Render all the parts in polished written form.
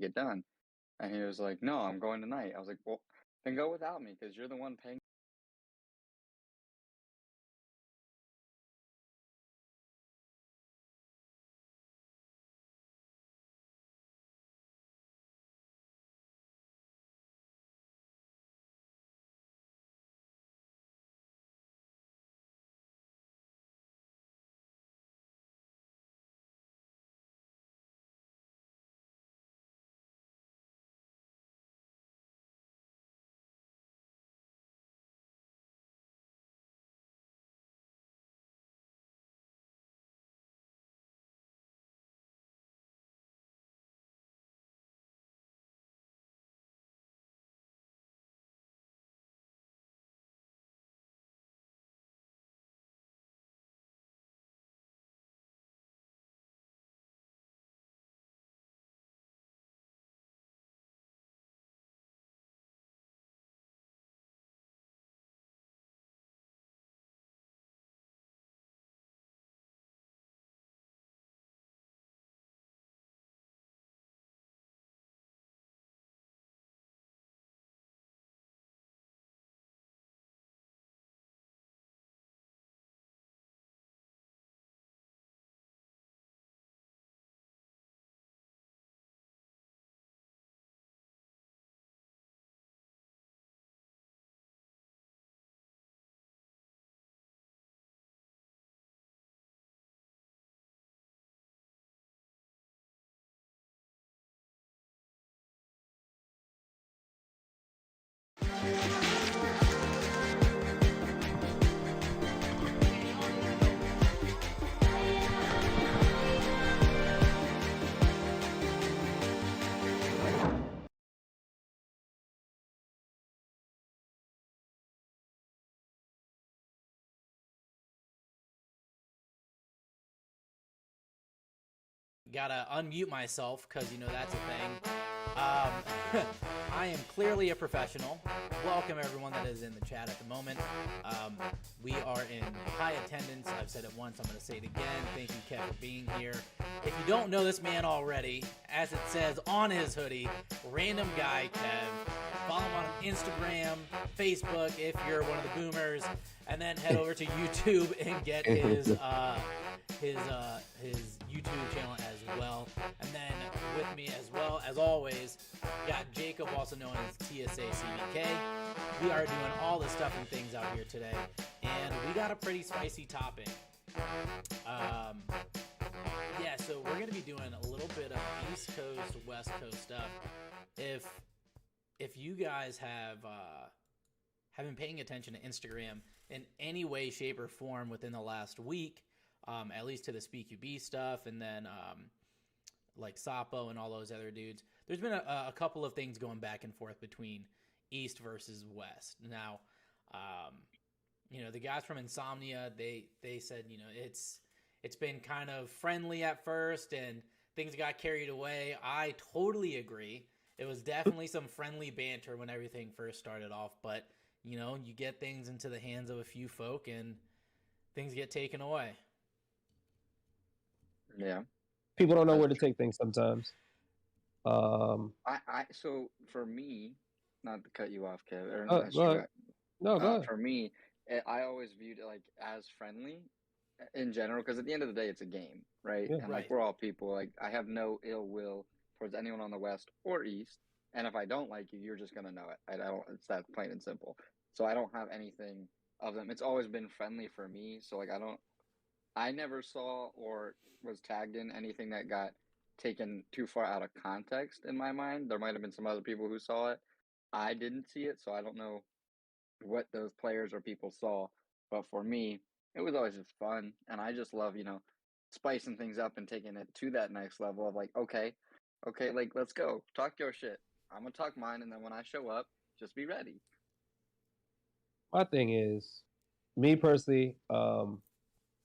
get done. And he was like, no, I'm going tonight. I was like, well, then go without me because you're the one paying. Gotta unmute myself because that's a thing. I am clearly a professional. Welcome everyone that is in the chat at the moment. We are in high attendance. I've said it once, I'm going to say it again. Thank you, Kev, for being here. If you don't know this man already, as it says on his hoodie, Random Guy Kev. Follow him on Instagram, Facebook if you're one of the boomers, and then head over to YouTube and get his YouTube channel as well. And then with me as well, as always, got Jacob, also known as TSA CBK. We are doing all the stuff and things out here today, and we got a pretty spicy topic. Yeah, so we're gonna be doing a little bit of East Coast, West Coast stuff. If you guys have been paying attention to Instagram in any way, shape, or form within the last week, at least to the SpeakUB stuff, and then like Sapo and all those other dudes, there's been a couple of things going back and forth between East versus West. Now, the guys from Insomnia, they said, it's been kind of friendly at first and things got carried away. I totally agree. It was definitely some friendly banter when everything first started off, but you get things into the hands of a few folk and things get taken away. Yeah. People don't know where to take things sometimes. So for me, not to cut you off, Kev. Go ahead. No, go ahead. For me, I always viewed it like as friendly in general, because at the end of the day, it's a game, right? Yeah. And like we're all people. Like I have no ill will towards anyone on the West or East. And if I don't like you, you're just gonna know it. I don't. It's that plain and simple. So I don't have anything of them. It's always been friendly for me. So like I never saw or was tagged in anything that got taken too far out of context in my mind. There might have been some other people who saw it. I didn't see it, so I don't know what those players or people saw. But for me, it was always just fun, and I just love, spicing things up and taking it to that next level of like, okay, like let's go. Talk your shit. I'm gonna talk mine, and then when I show up, just be ready. My thing is, me personally,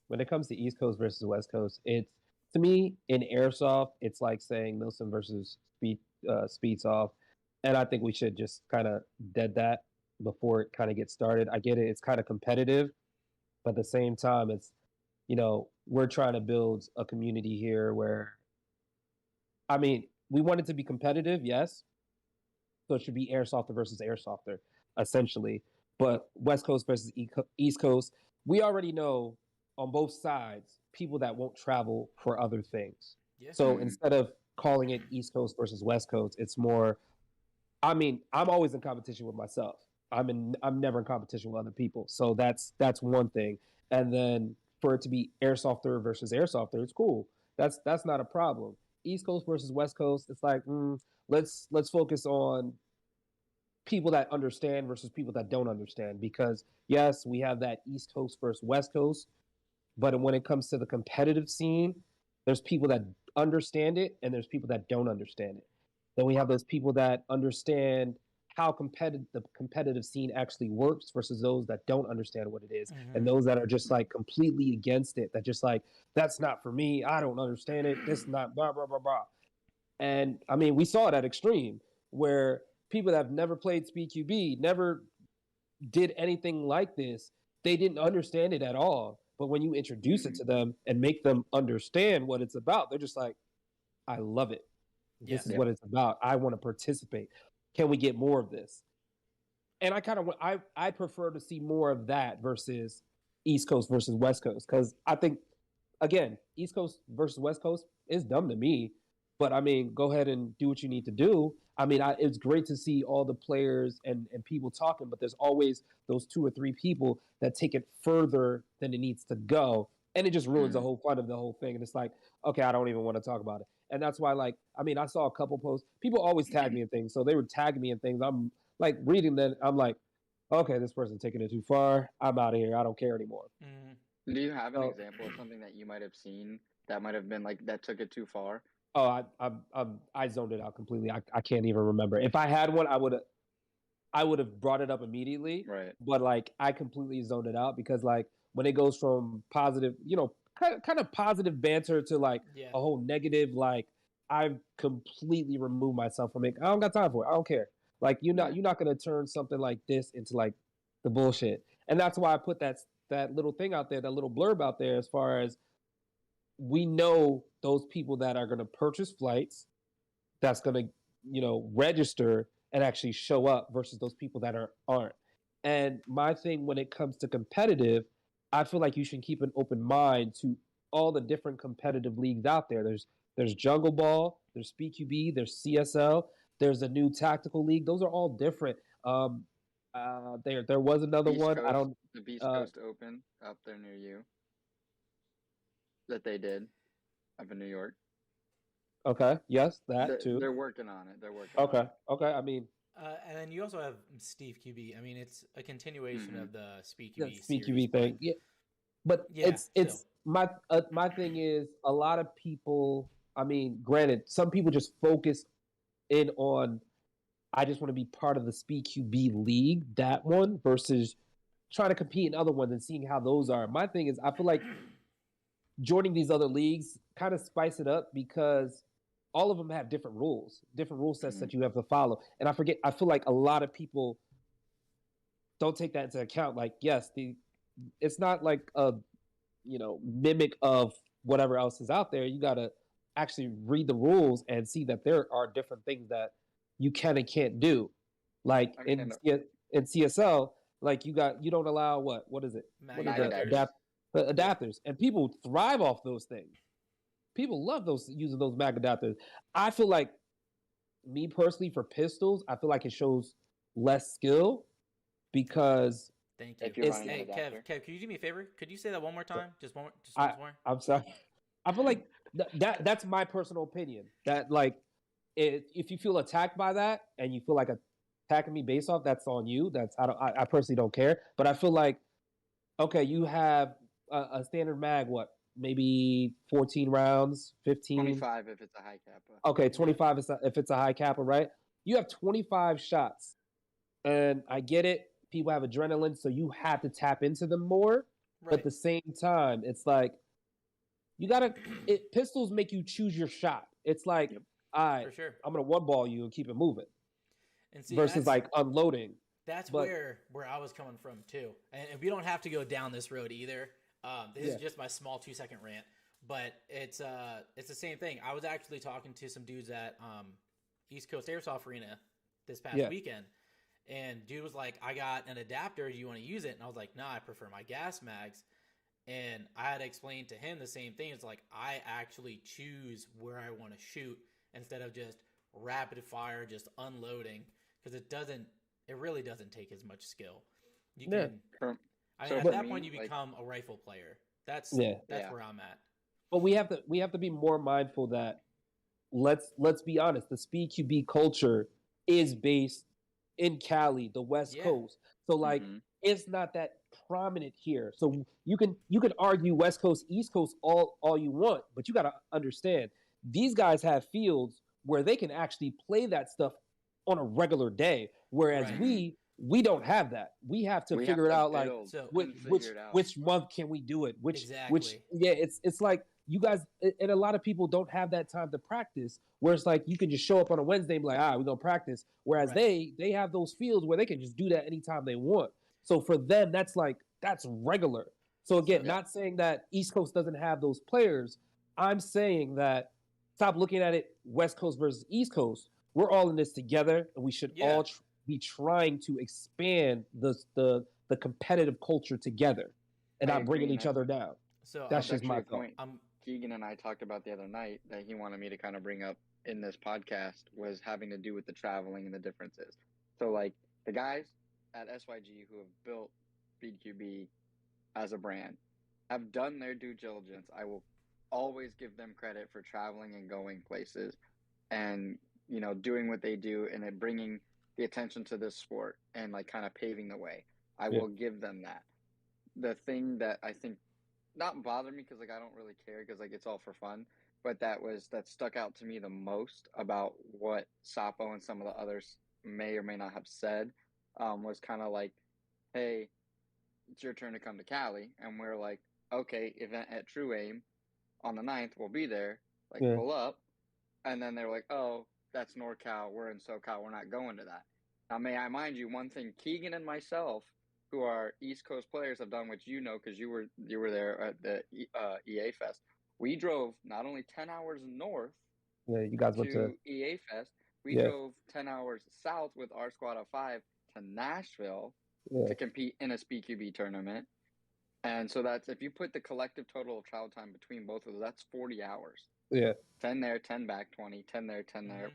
when it comes to East Coast versus West Coast, it's to me in airsoft, it's like saying Milsim versus Speedsoft, and I think we should just kind of dead that before it kind of gets started. I get it; it's kind of competitive, but at the same time, it's we're trying to build a community here where, I mean, we want it to be competitive, yes. So it should be airsofter versus airsofter, essentially. But West Coast versus East Coast, we already know on both sides people that won't travel for other things. Yeah. So instead of calling it East Coast versus West Coast, it's more. I mean, I'm always in competition with myself. I'm never in competition with other people. So that's one thing. And then for it to be airsofter versus airsofter, it's cool. That's not a problem. East Coast versus West Coast, it's like let's focus on people that understand versus people that don't understand, because yes, we have that East Coast versus West Coast, but when it comes to the competitive scene, there's people that understand it and there's people that don't understand it. Then we have those people that understand how competitive the competitive scene actually works versus those that don't understand what it is, and those that are just like completely against it, that just like, that's not for me, I don't understand it, this is not blah blah blah blah. And I mean, we saw that extreme where people that have never played SpeedQB, never did anything like this, they didn't understand it at all. But when you introduce it to them and make them understand what it's about, they're just like, I love it. This is what it's about. I want to participate. Can we get more of this? And I prefer to see more of that versus East Coast versus West Coast, because I think, again, East Coast versus West Coast is dumb to me. But I mean, go ahead and do what you need to do. I mean, it's great to see all the players and people talking, but there's always those 2 or 3 people that take it further than it needs to go. And it just ruins the whole fun of the whole thing. And it's like, okay, I don't even want to talk about it. And that's why, like, I mean, I saw a couple posts. People always tag me in things. So they would tag me in things. I'm like reading that. I'm like, okay, this person's taking it too far. I'm out of here. I don't care anymore. Do you have an example of something that you might have seen that might have been like, that took it too far? Oh, I zoned it out completely. I can't even remember. If I had one, I would have brought it up immediately. Right. But like, I completely zoned it out, because like when it goes from positive, kind of positive banter to like a whole negative, like, I've completely removed myself from it. I don't got time for it. I don't care. Like, you're not gonna turn something like this into like the bullshit. And that's why I put that little thing out there, that little blurb out there, as far as, we know those people that are going to purchase flights, that's going to, register and actually show up, versus those people that aren't. And my thing when it comes to competitive, I feel like you should keep an open mind to all the different competitive leagues out there. There's Jungle Ball, there's SpeedQB, there's CSL, there's a new tactical league. Those are all different. There was another Beast one. Coast, the Beast Coast Open up there near you, that they did up in New York. Okay. Yes, that too. They're working on it. Okay. I mean, and then you also have Steve QB. I mean, it's a continuation of the Speed QB QB thing. Yeah, but it's my thing is, a lot of people. I mean, granted, some people just focus in on, I just want to be part of the Speed QB league, that one, versus trying to compete in other ones and seeing how those are. My thing is, I feel like joining these other leagues kind of spice it up, because all of them have different rule sets that you have to follow. And I feel like a lot of people don't take that into account. Like, yes, it's not like a, mimic of whatever else is out there. You got to actually read the rules and see that there are different things that you can and can't do. Like in CSL, like you don't allow what is it? Adapters, and people thrive off those things. People love using those mag adapters. I feel like, me personally, for pistols, I feel like it shows less skill, because thank you. Hey, Kev, could you do me a favor? Could you say that one more time? Just once more. I'm sorry. I feel like that's my personal opinion. That, like, if you feel attacked by that and you feel like attacking me based off, that's on you. I personally don't care. But I feel like, okay, you have a standard mag, maybe 14 rounds, 15? 25 if it's a high kappa. Okay, 25 if it's a high kappa, right? You have 25 shots. And I get it. People have adrenaline, so you have to tap into them more. Right. But at the same time, it's like, pistols make you choose your shot. It's like, all right, sure, I'm going to one ball you and keep it moving. And see, versus like unloading. That's where I was coming from too. And we don't have to go down this road either. This is just my small 2-second rant. But it's the same thing. I was actually talking to some dudes at East Coast Airsoft Arena this past weekend, and dude was like, "I got an adapter. Do you want to use it?" And I was like, "No, I prefer my gas mags." And I had explained to him the same thing. It's like I actually choose where I want to shoot instead of just rapid fire, just unloading, because it really doesn't take as much skill. You can, I mean, at that point, you become a rifle player. That's where I'm at. But we have to be more mindful that let's be honest, the speed QB culture is based in Cali, the West Coast. So like it's not that prominent here. So you can argue West Coast, East Coast all you want, but you got to understand these guys have fields where they can actually play that stuff on a regular day, whereas we don't have that. We have to figure it out. Like which month can we do it? Which it's like you guys and a lot of people don't have that time to practice. Where it's like you can just show up on a Wednesday and be like, we're gonna practice. Whereas they have those fields where they can just do that anytime they want. So for them, that's regular. So again, not saying that East Coast doesn't have those players. I'm saying that stop looking at it West Coast versus East Coast. We're all in this together, and we should all be trying to expand the competitive culture together and not bringing each other down. So that's just my point. Keegan and I talked about the other night that he wanted me to kind of bring up in this podcast was having to do with the traveling and the differences. So like the guys at SYG who have built BQB as a brand have done their due diligence. I will always give them credit for traveling and going places and, you know, doing what they do and it bringing the attention to this sport and like kind of paving the way. I will give them that. The thing that I think not bother me because like I don't really care because like it's all for fun, but that stuck out to me the most about what Sapo and some of the others may or may not have said was kind of like, hey, it's your turn to come to Cali, and we're like, okay, event at True Aim on the 9th, we'll be there, like pull up, and then they're like, oh, that's NorCal, we're in SoCal, we're not going to that. Now may I mind you one thing, Keegan and myself, who are East Coast players, have done, which you know because you were there at the EA Fest. We drove not only 10 hours north you guys went to EA Fest, we drove 10 hours south with our squad of 5 to Nashville to compete in a SpeedQB tournament. And so that's, if you put the collective total of travel time between both of those, that's 40 hours. 10 there, 10 back, 20, 10 there, 10 there.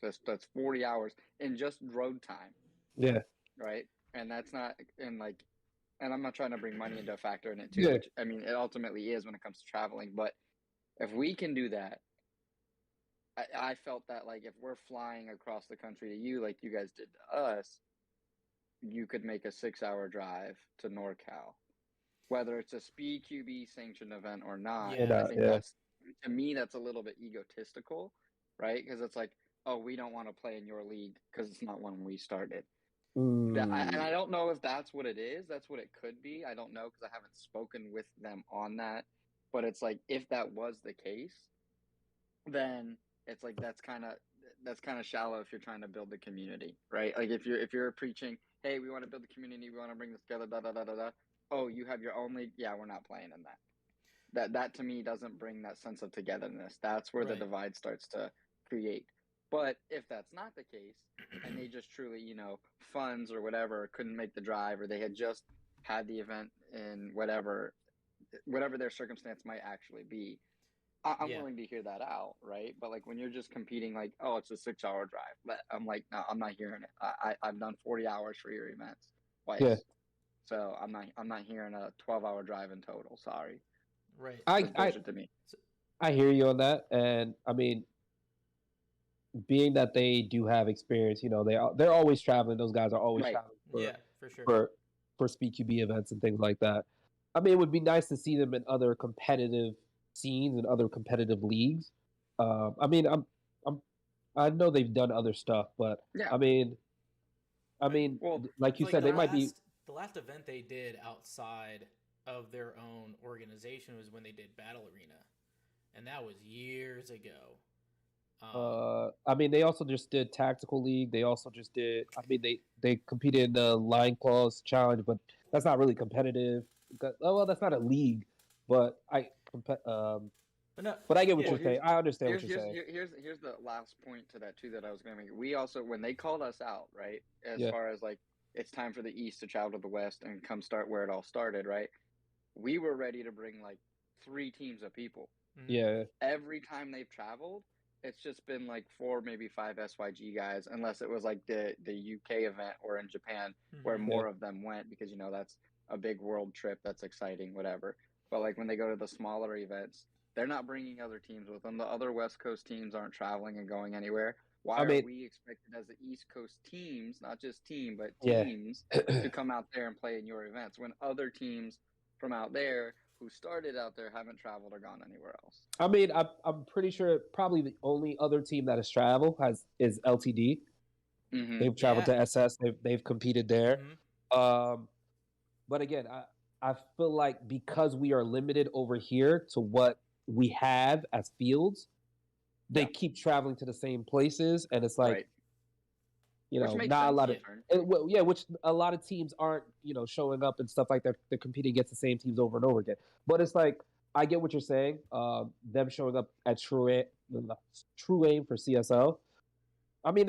That's 40 hours in just road time. Right? And that's not in like, and I'm not trying to bring money into a factor in it too, which I mean, it ultimately is when it comes to traveling. But if we can do that, I felt that like if we're flying across the country to you, like you guys did to us, you could make a 6-hour drive to NorCal, whether it's a Speed QB sanctioned event or not. I think that's, to me, that's a little bit egotistical, right? Because it's like, oh, we don't want to play in your league because it's not when we started. And I don't know if that's what it is. That's what it could be. I don't know because I haven't spoken with them on that. But it's like if that was the case, then it's like that's kind of shallow if you're trying to build the community, right? Like if you're preaching, hey, we want to build the community, we want to bring this together, da da da da da. Oh, you have your own league? Yeah, we're not playing in that. That to me doesn't bring that sense of togetherness. That's where the divide starts to create. But if that's not the case, and they just truly, you know, funds or whatever couldn't make the drive, or they had just had the event in whatever their circumstance might actually be, I'm willing to hear that out, right? But like when you're just competing, like, oh, it's a 6-hour drive, but I'm like, no, I'm not hearing it. I've done 40 hours for your events twice, so I'm not hearing a 12-hour drive in total. Sorry, I hear you on that, and I mean, being that they do have experience, you know, they're always traveling. Those guys are always traveling for sure for Speed QB events and things like that. I mean, it would be nice to see them in other competitive scenes and other competitive leagues. I mean, I know they've done other stuff, but I mean, well, like you said, they might be. The last event they did outside of their own organization was when they did Battle Arena, and that was years ago. I mean, they also just did Tactical League. They also just did. I mean, they competed in the Line Claws Challenge, but that's not really competitive. Well, that's not a league, but But no, But I get what yeah, you're saying. I understand what you're saying. Here's the last point to that too that I was going to make. We also, when they called us out, right, as Yeah. far as like it's time for the East to travel to the West and come start where it all started, right? We were ready to bring like 3 teams of people. Yeah. Every time they've traveled, it's just been like 4, maybe 5 SYG guys, unless it was like the UK event or in Japan where Yeah. more of them went because that's a big world trip that's exciting, whatever. But like when they go to the smaller events, they're not bringing other teams with them. The other West Coast teams aren't traveling and going anywhere. Why I are mean, we expected as the East Coast teams, not just team, but yeah. teams, to come out there and play in your events when other teams from out there who started out there haven't traveled or gone anywhere else? I mean, I'm pretty sure probably the only other team that has traveled is LTD. Mm-hmm. They've traveled to SS. They've competed there. But again, I feel like because we are limited over here to what we have as fields, they keep traveling to the same places, and it's like, not a lot of which a lot of teams aren't, showing up and stuff like that. They're competing against the same teams over and over again. But it's like, I get what you're saying. Them showing up at True Aim for CSL. I mean,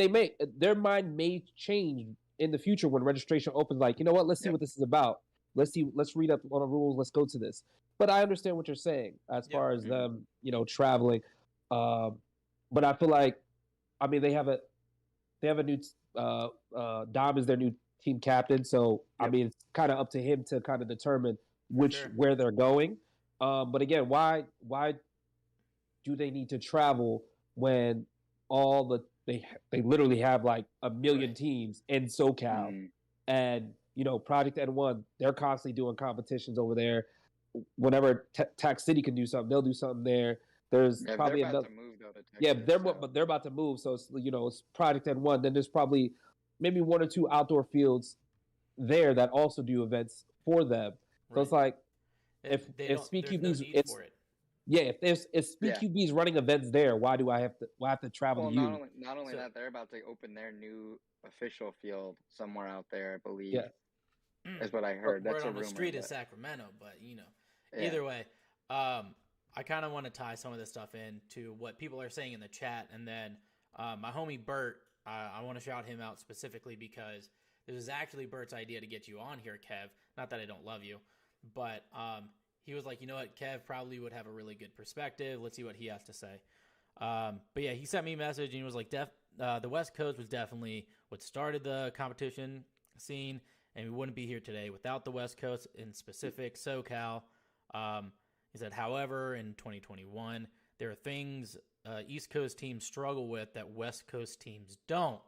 their mind may change in the future when registration opens. Like, you know what? Let's see what this is about. Let's read up on the rules. Let's go to this. But I understand what you're saying as far as them, traveling. But I feel like, I mean, they have a new Dom is their new team captain. So I mean, it's kind of up to him to kind of determine where they're going. But again, why do they need to travel when they literally have like a million teams in SoCal, and Project N1, they're constantly doing competitions over there. Whenever Tax City can do something, they'll do something there. There's probably they're about to move though to Texas, but they're about to move, so it's it's Project N1. Then there's probably maybe 1 or 2 outdoor fields there that also do events for them. So it's like if SpeedQB's if SpeedQB's running events there, why do I have to travel to you? Not only that, they're about to open their new official field somewhere out there, I believe. Is what I heard. That's right a on the rumor, street of Sacramento, but either way, I kind of want to tie some of this stuff into what people are saying in the chat, and then my homie Bert, I want to shout him out specifically because this was actually Bert's idea to get you on here, Kev. Not that I don't love you, but he was like, you know what, Kev probably would have a really good perspective. Let's see what he has to say. But yeah, he sent me a message and he was like, the West Coast was definitely what started the competition scene, and we wouldn't be here today without the West Coast, in specific SoCal. He said, however, in 2021, there are things East Coast teams struggle with that West Coast teams don't.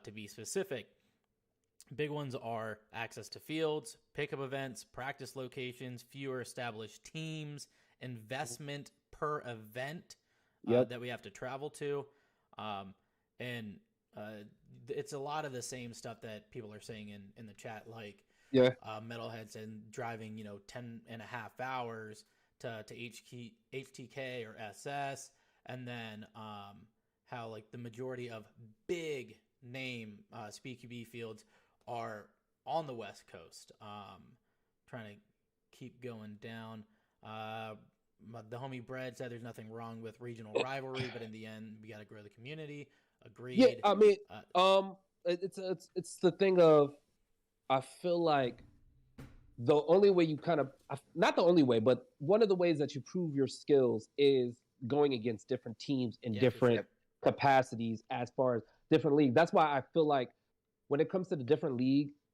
To be specific, big ones are access to fields, pickup events, practice locations, fewer established teams, investment per event that we have to travel to. And it's a lot of the same stuff that people are saying in the chat, like Metalheads and driving, 10 and a half hours to HTK or SS, and then how like the majority of big name SpeedQB fields are on the West Coast. Trying to keep going down. The homie Brad said there's nothing wrong with regional rivalry, but in the end, we got to grow the community. Agreed. Yeah, I mean, it's the thing of, I feel like the only way you not the only way, but one of the ways that you prove your skills is going against different teams in different capacities as far as different leagues. That's why I feel like when it comes to the different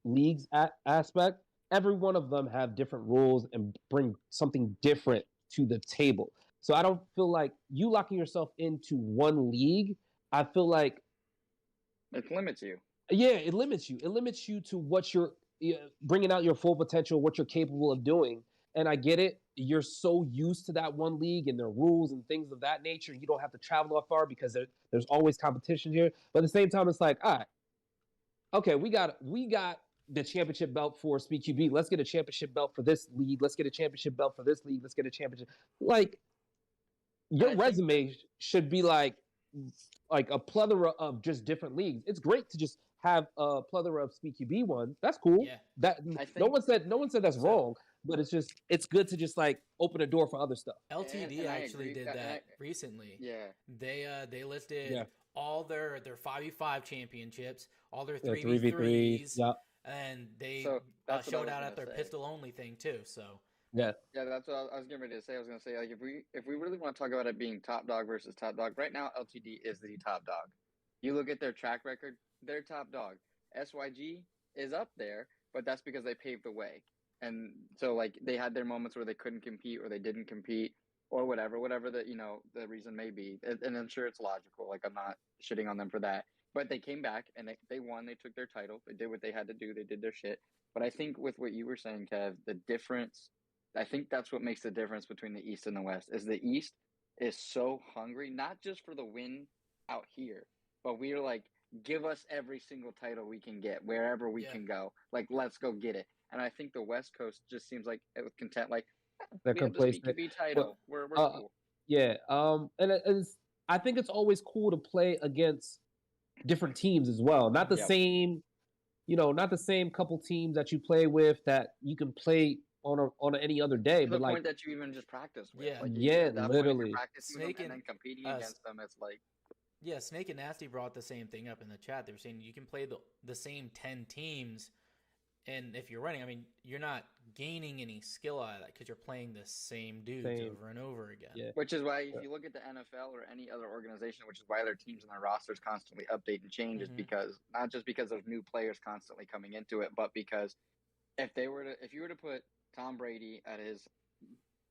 leagues aspect, every one of them have different rules and bring something different to the table. So I don't feel like you locking yourself into one league. I feel like it limits you. Yeah, it limits you. It limits you to what you're bringing out your full potential, what you're capable of doing. And I get it. You're so used to that one league and their rules and things of that nature. You don't have to travel that far because there's always competition here. But at the same time, it's like, all right, okay, we got the championship belt for SpeedQB. Let's get a championship belt for this league. Let's get a championship belt for this league. Let's get a championship. Like, your resume should be like, like a plethora of just different leagues. It's great to just have a plethora of SpeedQB ones. That's cool. Yeah. That I no think, one said that's So- wrong, but it's good to just like open a door for other stuff. LTD and I actually agree. did that recently. Yeah, They listed Yeah. all their 5v5 championships, all their Yeah, 3v3s, yeah, and they so that's what I showed was out gonna at their say. pistol only thing too. So yeah, Yeah, that's what I was getting ready to say. I was gonna say, like, if we really want to talk about it being top dog versus top dog, right now LTD is the top dog. You look at their track record, they're top dog. SYG is up there, but that's because they paved the way. And so like they had their moments where they couldn't compete or they didn't compete or whatever the the reason may be. And I'm sure it's logical. Like I'm not shitting on them for that. But they came back and they won, they took their title, they did what they had to do, they did their shit. But I think with what you were saying, Kev, the difference I think that's what makes the difference between the East and the West is the East is so hungry, not just for the win out here, but we're like, give us every single title we can get wherever we Yeah. can go. Like, let's go get it. And I think the West Coast just seems like it was content. Like, they're we have the complacent. SpeakQB But title. We're uh, cool. yeah, and it's I think it's always cool to play against different teams as well. Not the Yep. same, not the same couple teams that you play with that you can play on any other day. To But the like, point that you even just practice with. Yeah. Like, yeah, at that point, if literally. you're practicing with Snake them and and then competing uh, against them, it's like, yeah, Snake and Nasty brought the same thing up in the chat. They were saying you can play the same 10 teams, and if you're running, I mean, you're not gaining any skill out of that because you're playing the same dudes Same. over and over again. Yeah. which is why if Yeah. you look at the NFL or any other organization, which is why their teams and their rosters constantly update and change, is Mhm. because not just because there's new players constantly coming into it, but because if you were to put Tom Brady at his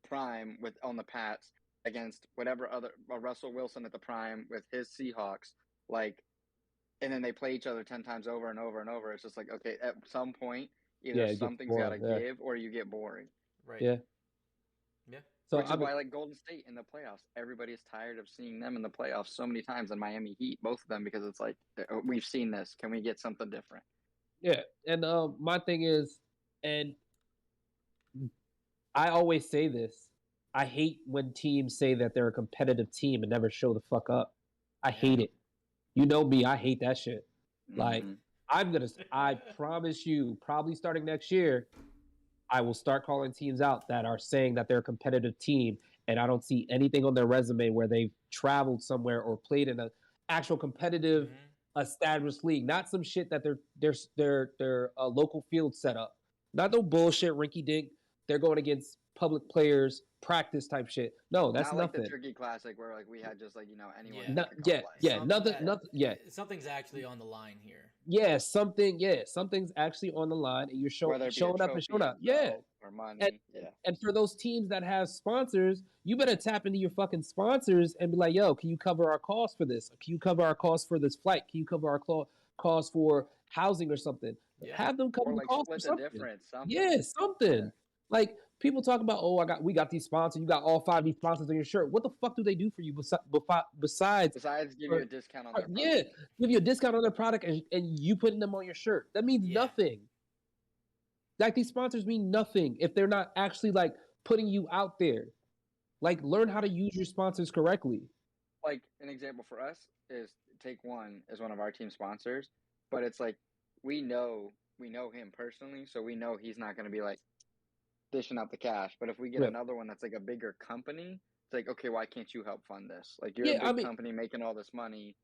prime with on the Pats against whatever other Russell Wilson at the prime with his Seahawks, like, and then they play each other 10 times over and over and over, it's just like, okay, at some point either Yeah, it gets something's got to boring. Yeah. give or you get boring. Right. Yeah. Yeah. So Which I is mean, why, like Golden State in the playoffs, everybody is tired of seeing them in the playoffs so many times, and Miami Heat, both of them, because it's like we've seen this. Can we get something different? yeah, and my thing is, and I always say this: I hate when teams say that they're a competitive team and never show the fuck up. I hate it. You know me, I hate that shit. Like, Mhm. I promise you, probably starting next year, I will start calling teams out that are saying that they're a competitive team, and I don't see anything on their resume where they've traveled somewhere or played in an actual competitive, established league. Not some shit that they're a local field set up. Not no bullshit, rinky dink. They're going against public players, practice type shit. No, that's Not like nothing. the Turkey Classic where like we had just like anyone Yeah. that could Yeah, play. yeah, nothing. Yeah, Something's actually on the line here. yeah, something's actually on the line, and you're Whether it be showing a up and trophy, showing a up. Yeah, belt, or money. and Yeah. and for those teams that have sponsors, you better tap into your fucking sponsors and be like, yo, can you cover our costs for this? Can you cover our costs for this flight? Can you cover our costs for housing or something? Yeah. Have them cover Or the like cost for split the something. difference. Something. Yeah, something. Yeah. Like people talk about, oh, we got these sponsors. You got all 5 of these sponsors on your shirt. What the fuck do they do for you besides? Besides, give you a discount on their product. Yeah, give you a discount on their product and you putting them on your shirt. That means Yeah. nothing. Like these sponsors mean nothing if they're not actually like putting you out there. Like learn how to use your sponsors correctly. Like an example for us is Take One is one of our team sponsors, but it's like we know him personally, so we know he's not going to be like dishing out the cash. But if we get Yeah. another one that's like a bigger company, it's like, okay, why can't you help fund this? Like you're Yeah, a I big mean- company making all this money.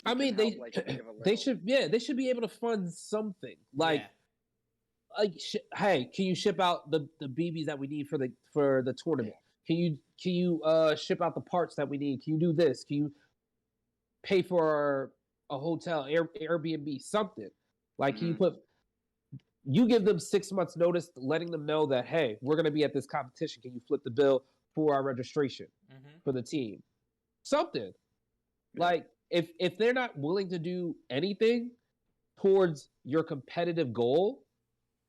I You mean, can help, like, give a they little. they should be able to fund something. Like Yeah. hey, can you ship out the BBs that we need for the tournament? Can you ship out the parts that we need? Can you do this? Can you pay for a hotel, Airbnb, something? Like can you Mhm. you give them 6 months notice, letting them know that hey, we're going to be at this competition. Can you flip the bill for our registration Mm-hmm. for the team? Something. Yeah. Like if they're not willing to do anything towards your competitive goal,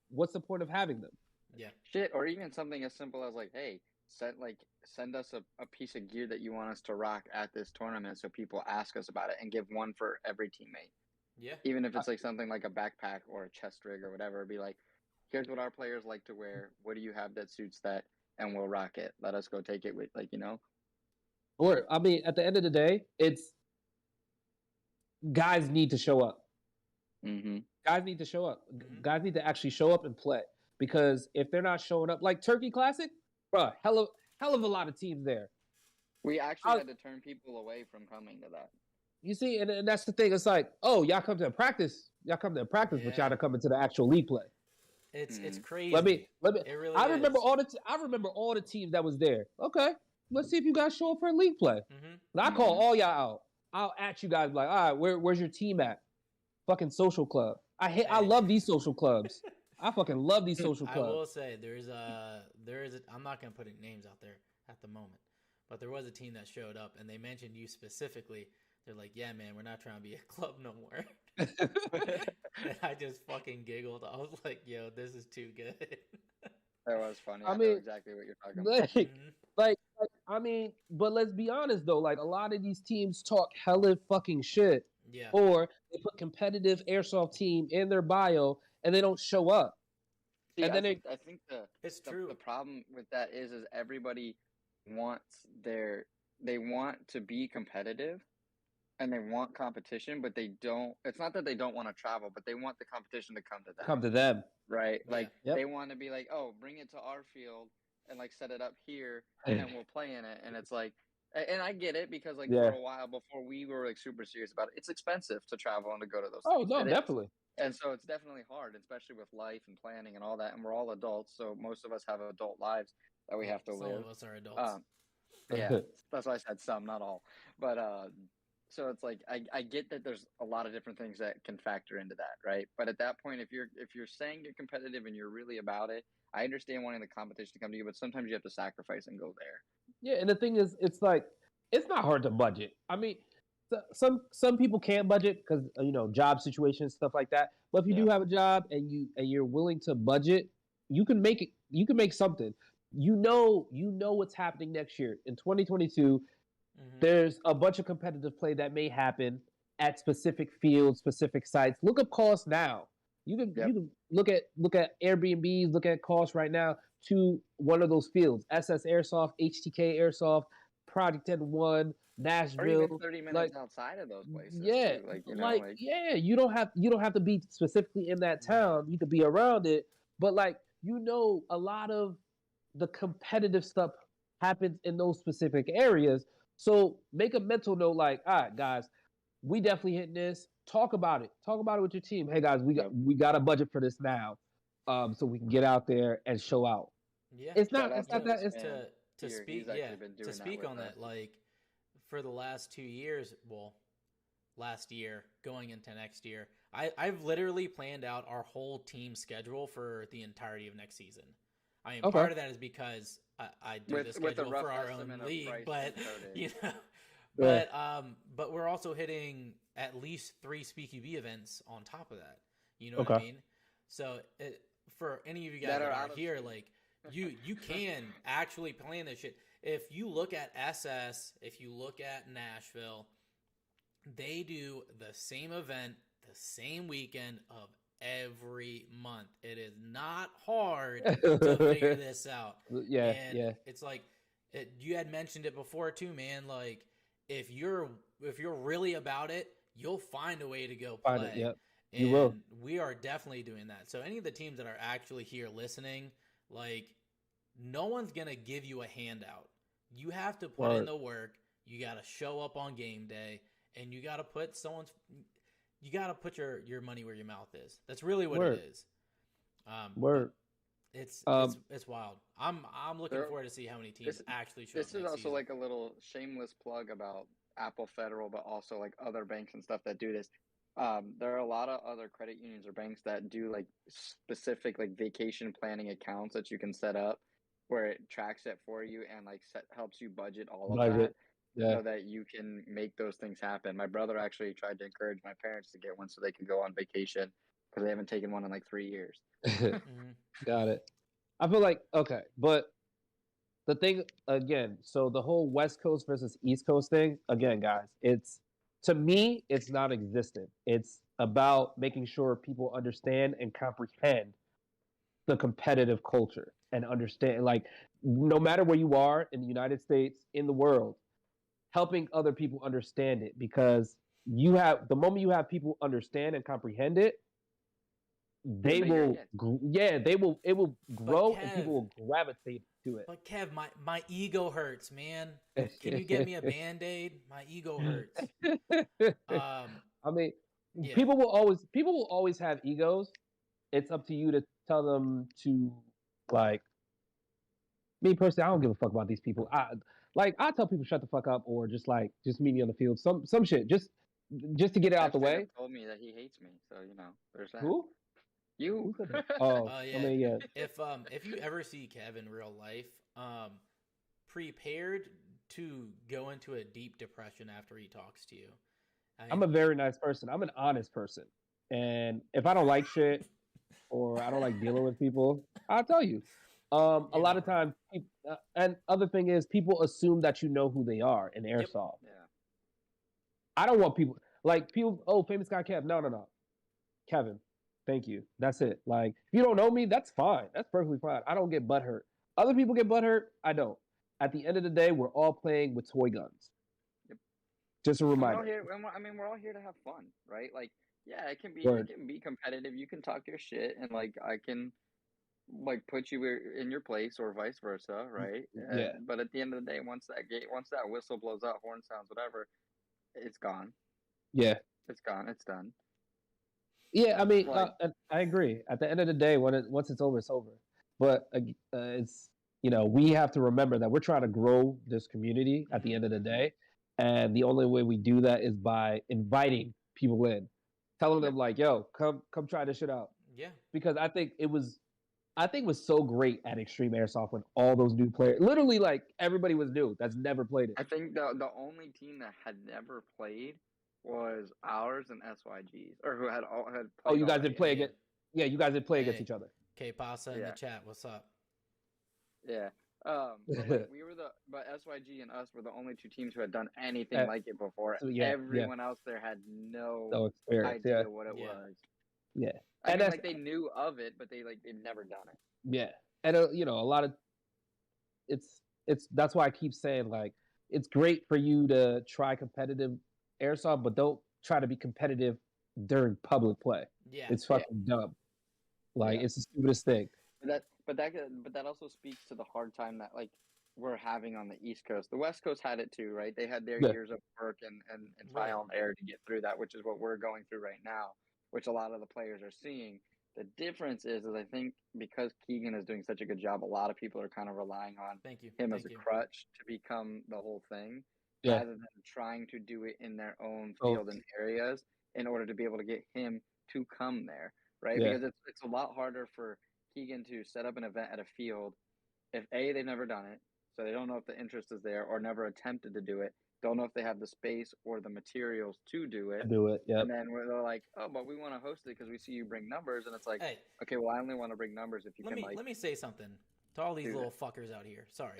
what's the point of having them? Yeah. Shit, or even something as simple as like, hey, send us a piece of gear that you want us to rock at this tournament, so people ask us about it, and give one for every teammate. Yeah. Even if it's like something like a backpack or a chest rig or whatever, be like, here's what our players like to wear. What do you have that suits that? And we'll rock it. Let us go take it with Or I mean, at the end of the day, it's guys need to show up. Mm-hmm. Guys need to show up. Mhm. Guys need to actually show up and play. Because if they're not showing up, like Turkey Classic, bro, hell of a lot of teams there. We actually had to turn people away from coming to that. You see, and that's the thing. It's like, oh, y'all come to practice. Y'all come to practice, but y'all to come into the actual league play. It's crazy. Let me. It really I is. remember all the teams that was there. Okay, let's see if you guys show up for a league play. And I call all y'all out. I'll at you guys like, all right, where's your team at? Fucking social club. I love these social clubs. I fucking love these social clubs. I will say there is a I'm not gonna put names out there at the moment, but there was a team that showed up and they mentioned you specifically. They're like, yeah, man, we're not trying to be a club no more. And I just fucking giggled. I was like, yo, this is too good. That was funny. I mean, know exactly what you're talking about. Like, I mean, but let's be honest though. Like, a lot of these teams talk hella fucking shit. Yeah. Or they put competitive airsoft team in their bio and they don't show up. See, and then I think it's true. The problem with that is everybody they want to be competitive and they want competition, but they don't. It's not that they don't want to travel, but they want the competition to come to them. Right? Yeah. Like they want to be like, oh, bring it to our field and like set it up here and we'll play in it. And it's like, and I get it because like for a while before we were like super serious about it, it's expensive to travel and to go to those things. Oh no, definitely. And so it's definitely hard, especially with life and planning and all that. And we're all adults, so most of us have adult lives that we have to live. Some of us are adults. Yeah, that's why I said some, not all. But so it's like I get that there's a lot of different things that can factor into that, right? But at that point, if you're saying you're competitive and you're really about it, I understand wanting the competition to come to you, but sometimes you have to sacrifice and go there. Yeah, and the thing is, it's like it's not hard to budget. I mean, some people can't budget because job situations, stuff like that. But if you do have a job and you're willing to budget, you can make it. You can make something. You know what's happening next year in 2022. There's a bunch of competitive play that may happen at specific fields, specific sites. Look up costs now. You can look at Airbnbs, look at costs right now to one of those fields. SS Airsoft, HTK Airsoft, Project N1, Nashville. Or even 30 minutes outside of those places. Yeah. Too. You don't have to be specifically in that town. You could be around it. But a lot of the competitive stuff happens in those specific areas. So make a mental note, like, all right, guys, we definitely hitting this. Talk about it. Talk about it with your team. Hey guys, we got a budget for this now, so we can get out there and show out. Yeah, it's not that. It's to speak on that. Like for the last 2 years, last year going into next year, I've literally planned out our whole team schedule for the entirety of next season. I mean, part of that is because I do the schedule for our own league, but but we're also hitting at least 3 SpeakUB events on top of that. You know what I mean? So for any of you guys that are here, like you can actually plan this shit. If you look at SS, if you look at Nashville, they do the same event, the same weekend of every month. It is not hard to figure this out. It's like you had mentioned it before too, man. Like if you're really about it, you'll find a way to go play. You will. We are definitely doing that. So any of the teams that are actually here listening, like no one's gonna give you a handout. You have to put in the work. You got to show up on game day, and you got to put you got to put your money where your mouth is. That's really what it is. It's wild. I'm looking forward to see how many teams actually show up. This is also like a little shameless plug about Apple Federal, but also like other banks and stuff that do this. There are a lot of other credit unions or banks that do like specific like vacation planning accounts that you can set up where it tracks it for you and like helps you budget all of that. So that you can make those things happen. My brother actually tried to encourage my parents to get one so they could go on vacation because they haven't taken one in like 3 years. Got it. I feel like, okay, but the thing, again, so the whole West Coast versus East Coast thing, again, guys, to me, it's non-existent. It's about making sure people understand and comprehend the competitive culture and understand, like, no matter where you are in the United States, in the world, helping other people understand it, because the moment you have people understand and comprehend it, they will, it will grow and people will gravitate to it. But Kev, my ego hurts, man. Can you get me a Band-Aid? My ego hurts. I mean, Yeah. people will always have egos. It's up to you to tell them to, like, me personally, I don't give a fuck about these people. I tell people shut the fuck up or just meet me on the field. Some shit. Just to get it out the way. Told me that he hates me, so there's that. Who? You. Who said that? Oh, yeah. I mean, yeah. If you ever see Kev in real life, prepared to go into a deep depression after he talks to you. I'm a very nice person. I'm an honest person, and if I don't like shit or I don't like dealing with people, I'll tell you. A lot of times, and other thing is, people assume that you know who they are in airsoft. Yeah. I don't want people oh, famous guy Kev. No. Kevin, thank you. That's it. Like, if you don't know me, that's fine. That's perfectly fine. I don't get butthurt. Other people get butthurt. I don't. At the end of the day, we're all playing with toy guns. Yep. Just a reminder. We're all here to have fun, right? Like, yeah, it can be competitive. You can talk your shit, and like I can put you in your place or vice versa, right? Yeah. But at the end of the day, once that whistle blows out, horn sounds, whatever, it's gone. Yeah. It's gone. It's done. Yeah, I mean, I agree. At the end of the day, once it's over, it's over. But it's we have to remember that we're trying to grow this community at the end of the day, and the only way we do that is by inviting people in, telling them like, "Yo, come try this shit out." Yeah. Because I think it was so great at Extreme Airsoft when all those new players, literally like everybody was new that's never played it. I think the only team that had never played was ours and SYG's, or who had played. Oh, you guys didn't play against? Yeah, you guys didn't play against each other. K Pasa in the chat. What's up? Yeah. But but SYG and us were the only two teams who had done anything like it before. So, everyone else there had no idea what it was. Yeah. I mean, they knew of it, but they'd never done it. Yeah. And a lot of that's why I keep saying, like, it's great for you to try competitive airsoft, but don't try to be competitive during public play. Yeah. It's fucking dumb. Like, it's the stupidest thing. But that also speaks to the hard time that we're having on the East Coast. The West Coast had it too, right? They had their years of work and trial and error to get through that, which is what we're going through right now, which a lot of the players are seeing. The difference is I think because Keegan is doing such a good job, a lot of people are kind of relying on him as a crutch to become the whole thing, rather than trying to do it in their own field and areas in order to be able to get him to come there, right? Because it's a lot harder for Keegan to set up an event at a field if they've never done it, so they don't know if the interest is there, or never attempted to do it, don't know if they have the space or the materials to do it. Yeah. And then they're like, oh, but we want to host it because we see you bring numbers, and it's like, hey, okay, well, I only want to bring numbers if you let me say something to all these little fuckers out here. Sorry,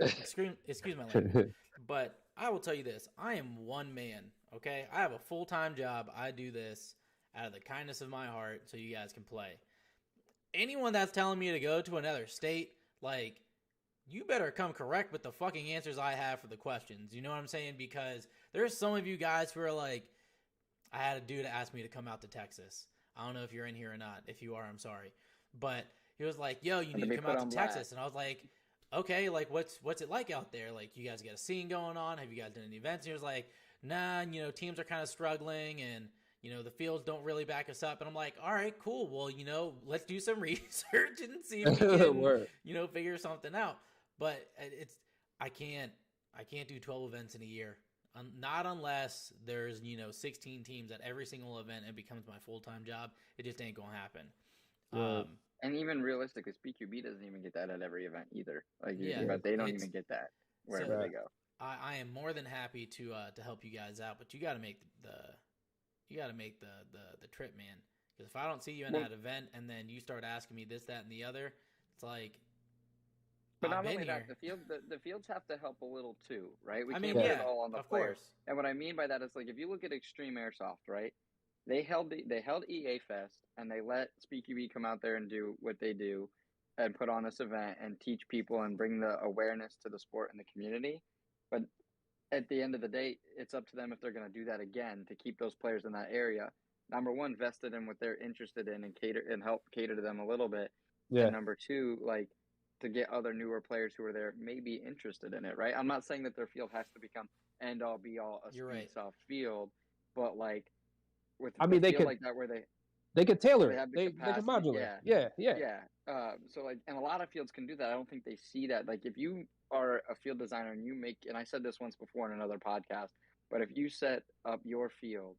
excuse my language, but I will tell you this: I am one man. Okay, I have a full-time job. I do this out of the kindness of my heart, so you guys can play. Anyone that's telling me to go to another state, like, you better come correct with the fucking answers I have for the questions. You know what I'm saying? Because there's some of you guys who are like, I had a dude ask me to come out to Texas. I don't know if you're in here or not. If you are, I'm sorry. But he was like, yo, you need to come out to Texas. And I was like, okay, like, what's it like out there? Like, you guys got a scene going on? Have you guys done any events? And he was like, nah, teams are kind of struggling, and the fields don't really back us up. And I'm like, all right, cool. Well, let's do some research and see if we can, figure something out. But I can't do 12 events in a year. Not unless there's, 16 teams at every single event and it becomes my full-time job. It just ain't going to happen. And even realistically, SpeedQB doesn't even get that at every event either. But they don't even get that wherever they go. I am more than happy to help you guys out, but you got to make the trip, man. Because if I don't see you in that event and then you start asking me this, that, and the other, it's like. But not only that, the fields have to help a little too, right? We can't put it all on the players. And what I mean by that is, if you look at Extreme Airsoft, right? They held EA Fest, and they let SpeedQB come out there and do what they do, and put on this event and teach people and bring the awareness to the sport and the community. But at the end of the day, it's up to them if they're going to do that again to keep those players in that area. Number one, vested in what they're interested in and cater and help cater to them a little bit. Yeah. And number two, like to get other newer players who are there maybe interested in it, right? I'm not saying that their field has to become end all be all a You're right. Speedsoft field, but like with I a mean, field like that where they could tailor they it. have the They can capacity, modulate. yeah, Yeah. yeah. So like, and a lot of fields can do that. I don't think they see that. Like, if you are a field designer and you make, and I said this once before in another podcast, but if you set up your field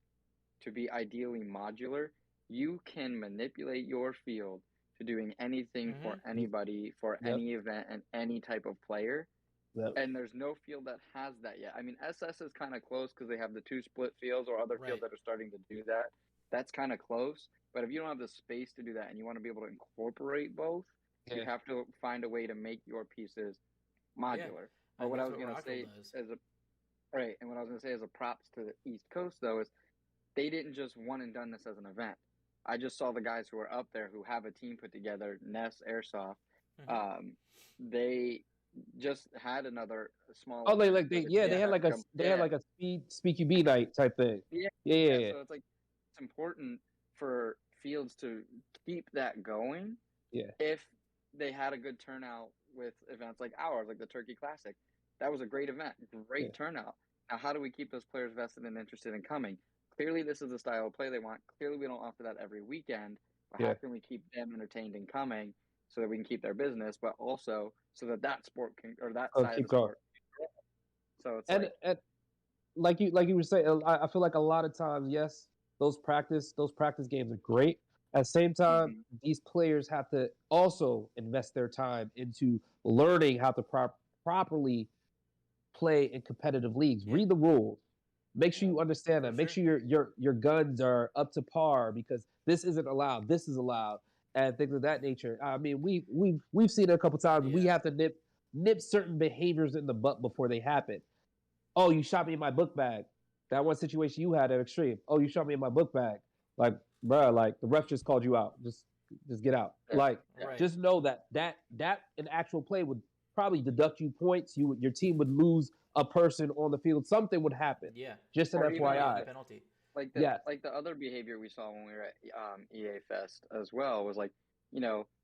to be ideally modular, you can manipulate your field to doing anything Mm-hmm. for anybody, for Yep. any event and any type of player. Yep. And there's no field that has that yet. I mean, SS is kind of close because they have the 2 split fields, or other fields Right. that are starting to do that. That's kind of close. But if you don't have the space to do that and you want to be able to incorporate both, you Yeah. have to find a way to make your pieces modular. But what I that's was going to Rockwell say does. as a right, and what I was going to say as a props to the East Coast though is they didn't just one and done this as an event. I just saw the guys who are up there who have a team put together, Ness Airsoft. Mhm. They just had another small. Oh, they event like where they the yeah teams they had got like to a come. they had like a speed QB night type thing. Yeah, Yeah. So it's like it's important for fields to keep that going. Yeah. If they had a good turnout with events like ours, like the Turkey Classic, that was a great event, great Yeah. turnout. Now, how do we keep those players vested and interested in coming? Clearly, this is the style of play they want. Clearly, we don't offer that every weekend. But Yeah. how can we keep them entertained and coming so that we can keep their business, but also so that that sport can, or that Oh, side of keep the going. sport can grow. So it's And like, like you were saying, I feel like a lot of times, yes, those practice games are great. At the same time, mm-hmm. these players have to also invest their time into learning how to properly play in competitive leagues. Yeah. Read the rules. Make sure Yeah, you understand for them. Make sure. sure your guns are up to par because this isn't allowed. This is allowed, and things of that nature. I mean, we've seen it a couple times. We Yeah. have to nip certain behaviors in the butt before they happen. Oh, you shot me in my book bag. That one situation you had at Extreme. Oh, you shot me in my book bag. Like, bruh, like the ref just called you out. Just get out. Yeah. Like, Right. just know that in actual play would probably deduct you points. Your team would lose a person on the field. Something would happen. Yeah. Just an Or even FYI. Penalty. like Yes. the other behavior we saw when we were at EA Fest as well was like,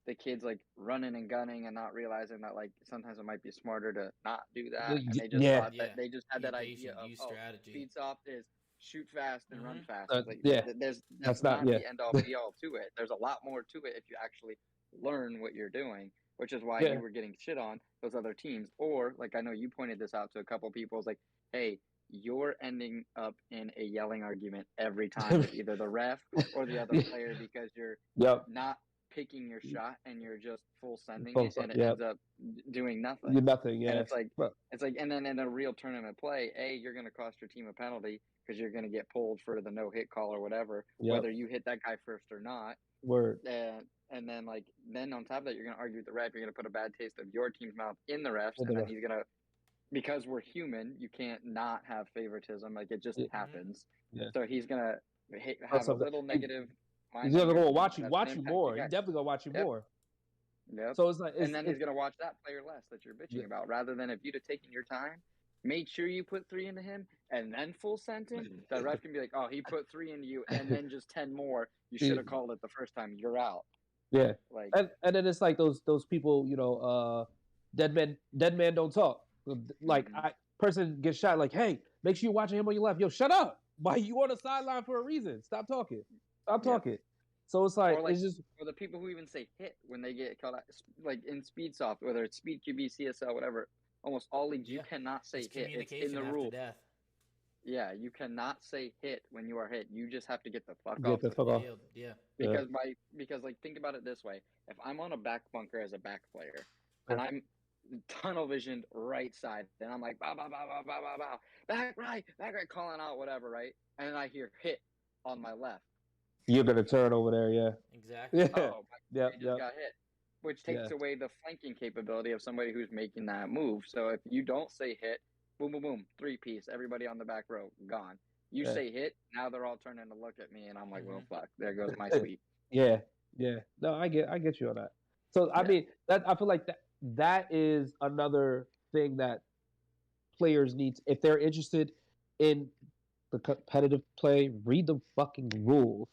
the kids like running and gunning and not realizing that like sometimes it might be smarter to not do that, and they just Yeah. thought that they just had Be that patient, idea of use strategy. Speedsoft is shoot fast and run Mhm. fast. Like Yeah. that's That's not not. Yeah. the end all be all to it. There's a lot more to it if you actually learn what you're doing, which is why Yeah. you were getting shit on those other teams. Or like I know you pointed this out to a couple people. It's like, hey, you're ending up in a yelling argument every time with either the ref or the other player because you're Yep. not picking your shot and you're just full sending Full it and it yep. ends up doing nothing. You're nothing. Yeah. And it's like But- and then in a real tournament play, you're going to cost your team a penalty because you're going to get pulled for the no hit call or whatever, Yep. whether you hit that guy first or not. Word. And then then on top of that, you're going to argue with the ref. You're going to put a bad taste of your team's mouth in the refs, and then he's going to, because we're human, you can't not have favoritism. Like it just happens. Yeah. So he's gonna have a little negative. He's gonna go watch you impact more. you He's guys. definitely gonna watch you Yep. more. Yep. So it's like, and then he's gonna watch that player less that you're bitching about, rather than if you'd have taken your time, made sure you put 3 into him, and then full sent him. The ref can be like, "Oh, he put 3 into you, and then just 10 more. You should have called it the first time. You're out." Yeah. Like, and then it's like those people, dead man don't talk. Like person gets shot, like, hey, make sure you're watching him on your left. Yo, shut up. Why you on the sideline for a reason? Stop talking. Stop talking. So it's like, it's just, or the people who even say hit when they get caught out, like in Speedsoft, whether it's Speed QB, CSL, whatever. Almost all leagues, you cannot say hit. It's in the rule. Death. Yeah, you cannot say hit when you are hit. You just have to get the fuck get off. the fuck off. Yeah. Because like think about it this way: if I'm on a back bunker as a back player, and I'm tunnel visioned right side, then I'm like bow bow bow bow bow bow bow, back right, calling out whatever, right? And then I hear hit on my left. You're gonna turn over there, yeah. Exactly. Yeah. Oh, my just got hit, which takes away the flanking capability of somebody who's making that move. So if you don't say hit, boom, boom, boom, 3-piece, everybody on the back row gone. You say hit, now they're all turning to look at me, and I'm like, well, fuck, there goes my sweep. Yeah. No, I get you on that. So I mean, that I feel like that is another thing that players need, if they're interested in the competitive play, read the fucking rules.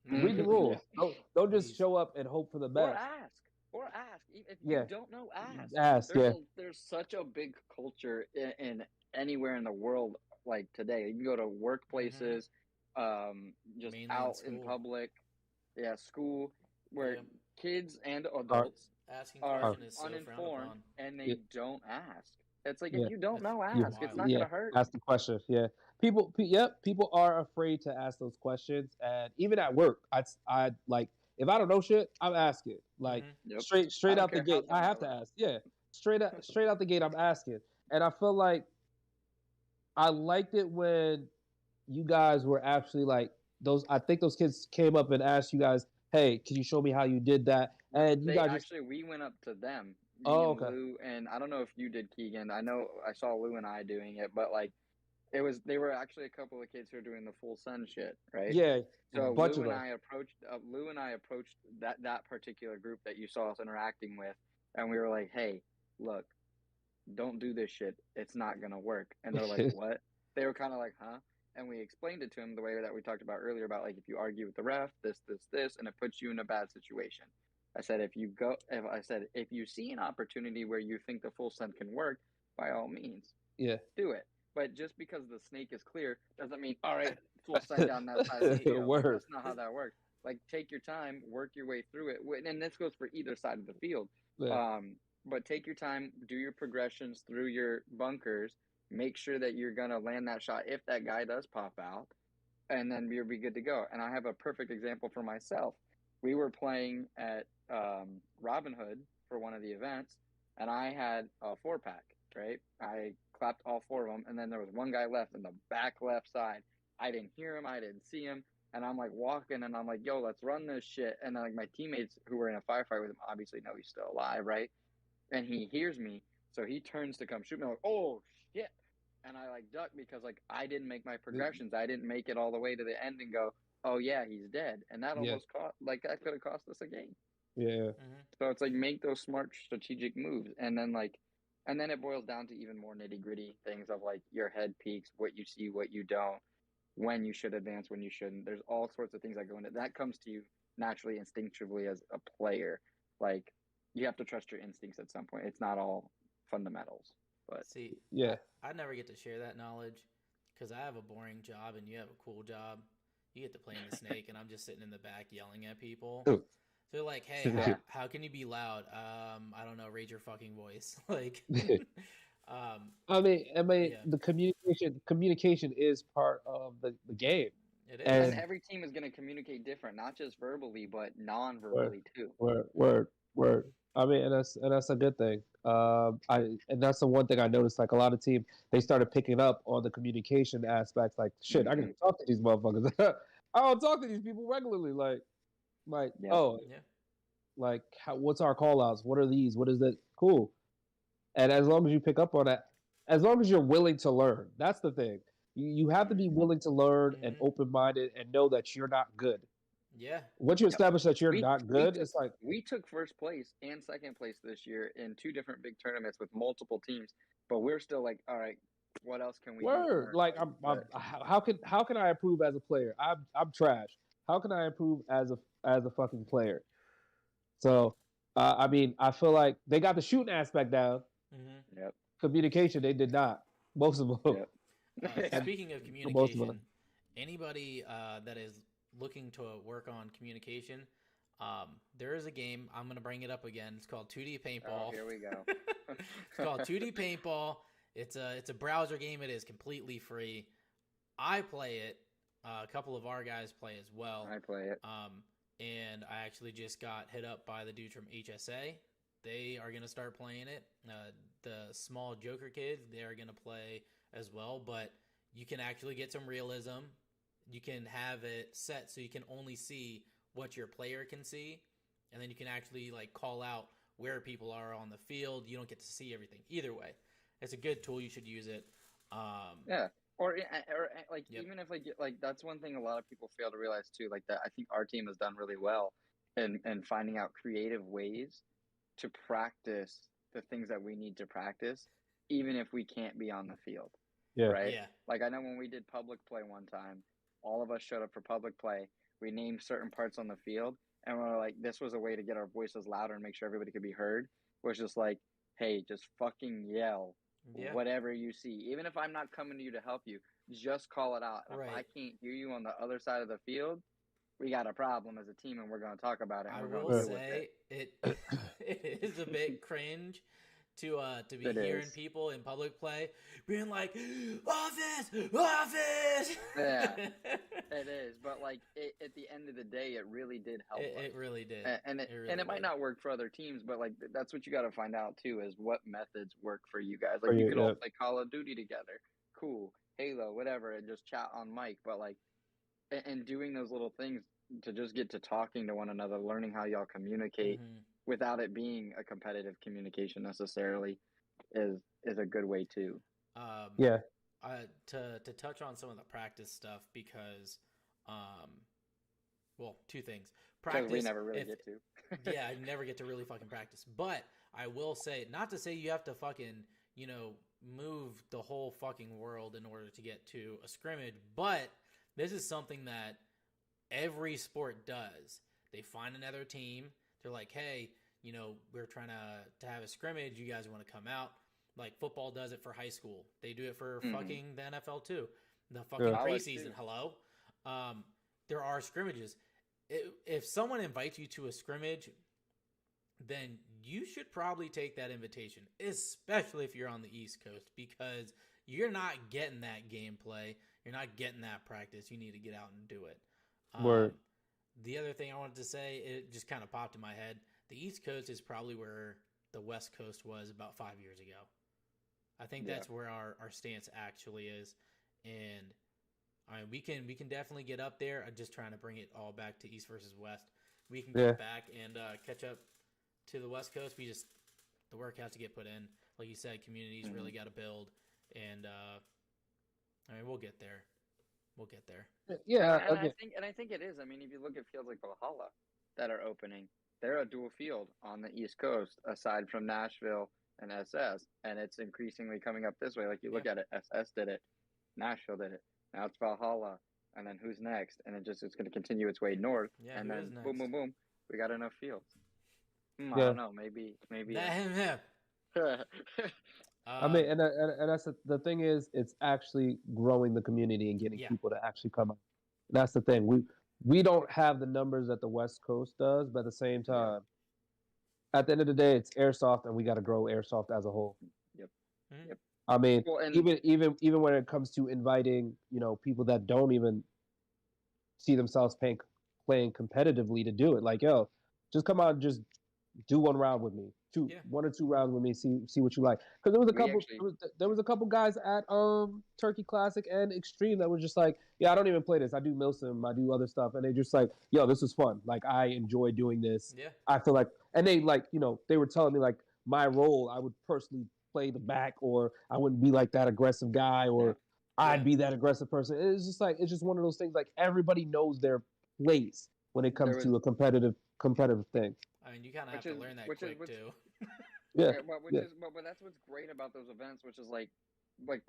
Read the rules. Don't just Please. show up and hope for the Or best. ask. Or ask. If you Yeah, don't know, ask. ask. Yeah, There's such a big culture in anywhere in the world like today. You can go to workplaces, just Mainly in out in school. public, yeah, school, where Yeah. kids and are adults Asking are question is so frowned uninformed upon. and yeah, they don't ask. It's like if yeah, you don't That's know, yeah, ask. It's wild. not yeah. gonna hurt. Ask the question. Yeah, yep, people are afraid to ask those questions, and even at work, I like if I don't know shit, I'm asking. Like Yep. I straight don't out the care how gate, I dumb I have to look. ask. Yeah, straight out the gate, I'm asking, and I feel like I liked it when you guys were actually like those. I think those kids came up and asked you guys, "Hey, can you show me how you did that?" And you They guys just, actually we went up to them, me oh, and okay, Lou, and I don't know if you did, Keegan. I know I saw Lou and I doing it, but like it was they were actually a couple of kids who were doing the full send shit, right? yeah, a So bunch of them. Lou and I approached that particular group that you saw us interacting with, and we were like, "Hey, look, don't do this shit. It's not gonna work." And they're like, "What?" They were kind of like, "Huh?" And we explained it to them the way that we talked about earlier about like if you argue with the ref, this, and it puts you in a bad situation. I said if you see an opportunity where you think the full send can work, by all means, Yeah, do it. But just because the snake is clear doesn't mean all right, full send down that side of the See, field. Like word. that's not how that works. Like take your time, work your way through it, and this goes for either side of the field. Yeah, Um, but take your time, do your progressions through your bunkers, make sure that you're gonna land that shot if that guy does pop out, and then you'll be good to go. And I have a perfect example for myself. We were playing at Robin Hood for one of the events, and I had a 4-pack. Right, I clapped all 4 of them, and then there was one guy left in the back left side. I didn't hear him, I didn't see him, and I'm like walking, and I'm like, "Yo, let's run this shit." And then like my teammates who were in a firefight with him obviously know he's still alive, right? And he hears me, so he turns to come shoot me. I'm like, "Oh shit!" And I like duck because like I didn't make my progressions. I didn't make it all the way to the end and go, "Oh yeah, he's dead." And that yeah, almost cost like that could have cost us a game. yeah, So it's like make those smart strategic moves, and then it boils down to even more nitty gritty things of like your head peaks, what you see, what you don't, when you should advance, when you shouldn't. There's all sorts of things that go into that comes to you naturally, instinctively as a player. Like you have to trust your instincts at some point. It's not all fundamentals, but See, yeah. I never get to share that knowledge because I have a boring job and you have a cool job. You get to play in the snake, and I'm just sitting in the back yelling at people. Ooh. So they're like, "Hey, yeah, how can you be loud? I don't know, raise your fucking voice." Like, I mean, yeah, the communication is part of the game, it and is. and every team is going to communicate different, not just verbally, but word, non-verbally too. word. I mean, and that's a good thing. And that's the one thing I noticed. Like a lot of teams, they started picking up on the communication aspects. Like, shit, I Mm-hmm. can talk to these motherfuckers. I don't talk to these people regularly. Yep. Oh, Yeah, like, what's our call outs? What are these? What is that? Cool. And as long as you pick up on that, as long as you're willing to learn, that's the thing. You have to be Mm-hmm. willing to learn and hmm open minded and know that you're not good. yeah, Once you Yep. establish that you're We not we good, took it's like, we took first place and second place this year in 2 different big tournaments with multiple teams, but we're still like, all right, what else can we do word. more? Like, But how can I improve as a player? I'm trash. How can I improve as a fucking player? So, I mean, I feel like they got the shooting aspect down. hmm yep, Communication, they did not. Most of them, yep, and Speaking of most of them. communication, anybody that is looking to work on communication, there is a game. I'm going to bring it up again. It's called 2D oh, Paintball. here we go. It's called 2D Paintball. It's a browser game. It is completely free. I play it. A couple of our guys play as well. I play it. And I actually just got hit up by the dudes from HSA. They are going to start playing it. The small Joker kids, they are going to play as well. But you can actually get some realism. You can have it set so you can only see what your player can see. And then you can actually like call out where people are on the field. You don't get to see everything. Either way, it's a good tool. You should use it. Yeah. Or like Yep. even if like that's one thing a lot of people fail to realize too. Like that, I think our team has done really well in finding out creative ways to practice the things that we need to practice even if we can't be on the field, Yeah. right? Yeah. Like I know when we did public play one time, all of us showed up for public play. We named certain parts on the field, and we're like, this was a way to get our voices louder and make sure everybody could be heard. Was just like, hey, just fucking yell Yeah. whatever you see, even if I'm not coming to you to help you, just call it out. And if I Right. can't hear you on the other side of the field, we got a problem as a team, and we're going to talk about it, and I we're going will to deal with it. say it is a bit cringe to be It hearing is. people in public play being like, office. Yeah. It is, but like at the end of the day, it really did help us. It really did, and it really and it might did. not work for other teams, but like that's what you got to find out too, is what methods work for you guys. For Like you you, could all yeah. play Call of Duty together, cool, Halo, whatever, and just chat on mic. But like, and doing those little things to just get to talking to one another, learning how y'all communicate without it being a competitive communication necessarily, is a good way too. Yeah. To touch on some of the practice stuff because, well, two things. Because Practice, we never really get to. yeah, I never get to really fucking practice. But I will say, not to say you have to fucking, move the whole fucking world in order to get to a scrimmage, but this is something that every sport does. They find another team. They're like, hey, we're trying to have a scrimmage. You guys want to come out? Like football does it for high school. They do it for fucking the NFL too. The fucking preseason. Hello. There are scrimmages. If someone invites you to a scrimmage, then you should probably take that invitation, especially if you're on the East Coast, because you're not getting that gameplay. You're not getting that practice. You need to get out and do it. Word. The other thing I wanted to say, it just kind of popped in my head. The East Coast is probably where the West Coast was about 5 years ago. I think that's where our stance actually is. And I mean, we can definitely get up there. I'm just trying to bring it all back to East versus West. We can get back and catch up to the West Coast. The work has to get put in. Like you said, communities really got to build. And I mean, we'll get there. We'll get there. Yeah. I think it is. I mean, if you look at fields like Valhalla that are opening, they're a dual field on the East Coast, aside from Nashville and SS, and it's increasingly coming up this way. Like you look at it, SS did it, Nashville did it, now it's Valhalla, and then who's next? And it's going to continue its way north, and then boom, boom, boom, we got enough fields. I don't know, maybe. I mean, and that's the thing is, it's actually growing the community and getting people to actually come out. That's the thing. We don't have the numbers that the West Coast does, but at the same time, at the end of the day, it's airsoft, and we got to grow airsoft as a whole. Yep. I mean, even when it comes to inviting, people that don't even see themselves playing competitively to do it, like, yo, just come out and just do one round with me, 1 or 2 rounds with me, see what you like. Because there was a couple guys at Turkey Classic and Extreme that were just like, yeah, I don't even play this. I do Milsim, I do other stuff, and they just like, yo, this is fun. Like, I enjoy doing this. Yeah. I feel like, and they like, they were telling me like my role, I would personally play the back, or I wouldn't be like that aggressive guy, or I'd be that aggressive person. It's just like, it's just one of those things. Like, everybody knows their place when it comes to a competitive thing. I mean, you kind of have to learn that quick too. But that's what's great about those events, which is like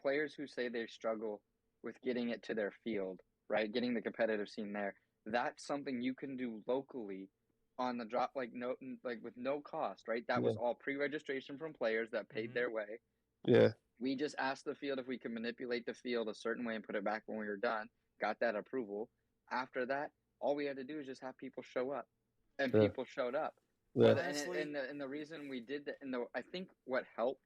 players who say they struggle with getting it to their field, right? Getting the competitive scene there. That's something you can do locally on the drop, with no cost, right? That was all pre-registration from players that paid their way. Yeah. We just asked the field if we could manipulate the field a certain way and put it back when we were done. Got that approval. After that, all we had to do is just have people show up, and people showed up. Yeah. And the reason we did that, I think what helped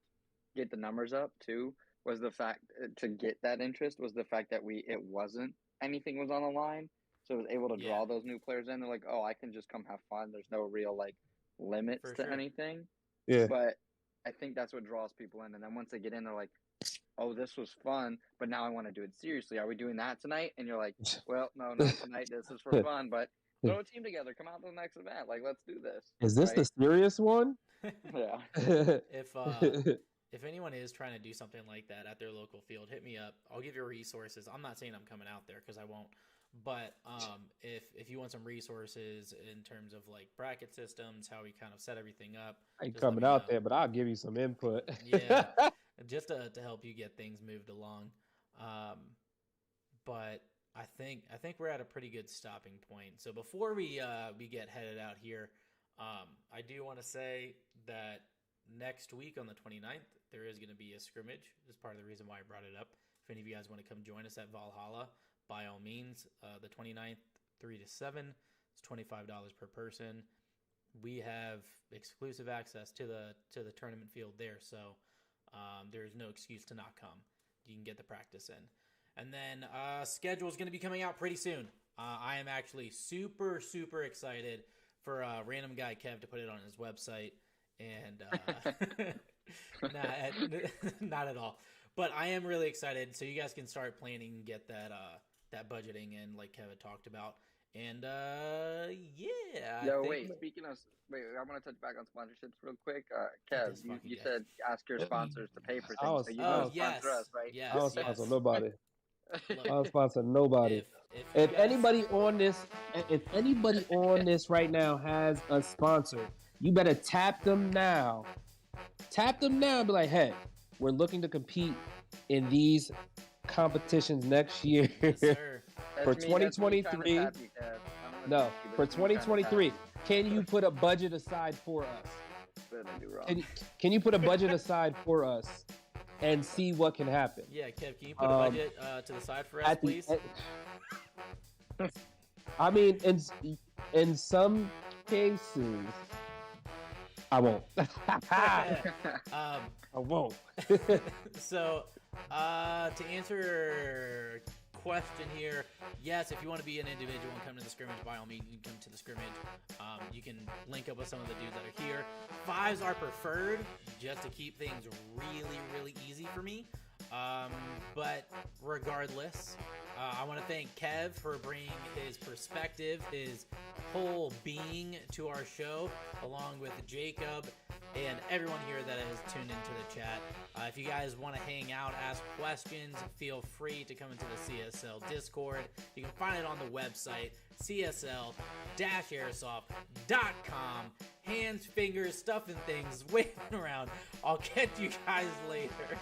get the numbers up too was the fact to get that interest was the fact that it wasn't anything was on the line, so it was able to draw those new players in. They're like, oh, I can just come have fun. There's no real limits to anything. Yeah. But I think that's what draws people in, and then once they get in, they're like, oh, this was fun, but now I want to do it seriously. Are we doing that tonight? And you're like, well, no, not tonight. This is for fun, but throw a team together. Come out to the next event. Like, let's do this. Is this the serious one? Yeah. If anyone is trying to do something like that at their local field, hit me up. I'll give you resources. I'm not saying I'm coming out there because I won't. But if you want some resources in terms of bracket systems, how we kind of set everything up, I ain't coming out there, but I'll give you some input. Yeah, just to help you get things moved along. But I think we're at a pretty good stopping point. So before we get headed out here, I do want to say that next week on the 29th, there is going to be a scrimmage. This is part of the reason why I brought it up. If any of you guys want to come join us at Valhalla, by all means, the 29th, 3 to 7, it's $25 per person. We have exclusive access to the tournament field there, so there's no excuse to not come. You can get the practice in. And then schedule is going to be coming out pretty soon. I am actually super, super excited for Random Guy Kev to put it on his website. And not at all. But I am really excited, so you guys can start planning and get that budgeting in, like Kev had talked about. And yeah. Yo, wait. Speaking of, I want to touch back on sponsorships real quick. Kev, you said ask your sponsors to pay for things. So you don't sponsor us, right? I don't sponsor nobody. I don't sponsor nobody. If anybody on this right now has a sponsor, you better tap them now. Tap them now and be like, hey, we're looking to compete in these competitions next year. Yes, sir. For 2023. No, for 2023. Can you put a budget aside for us? Can you put a budget aside for us and see what can happen? Yeah, Kev, can you put a budget to the side for us, please? I mean, in some cases, I won't. I won't. So, to answer question here, yes, if you want to be an individual and come to the scrimmage, by all means, you can come to the scrimmage. You can link up with some of the dudes that are here. 5s are preferred, just to keep things really, really easy for me. But regardless, I want to thank Kev for bringing his perspective, his whole being to our show, along with Jacob and everyone here that has tuned into the chat. If you guys want to hang out, ask questions, feel free to come into the CSL Discord. You can find it on the website, csl-airsoft.com. Hands, fingers, stuff and things waving around. I'll catch you guys later.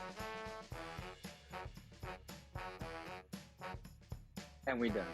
And we done.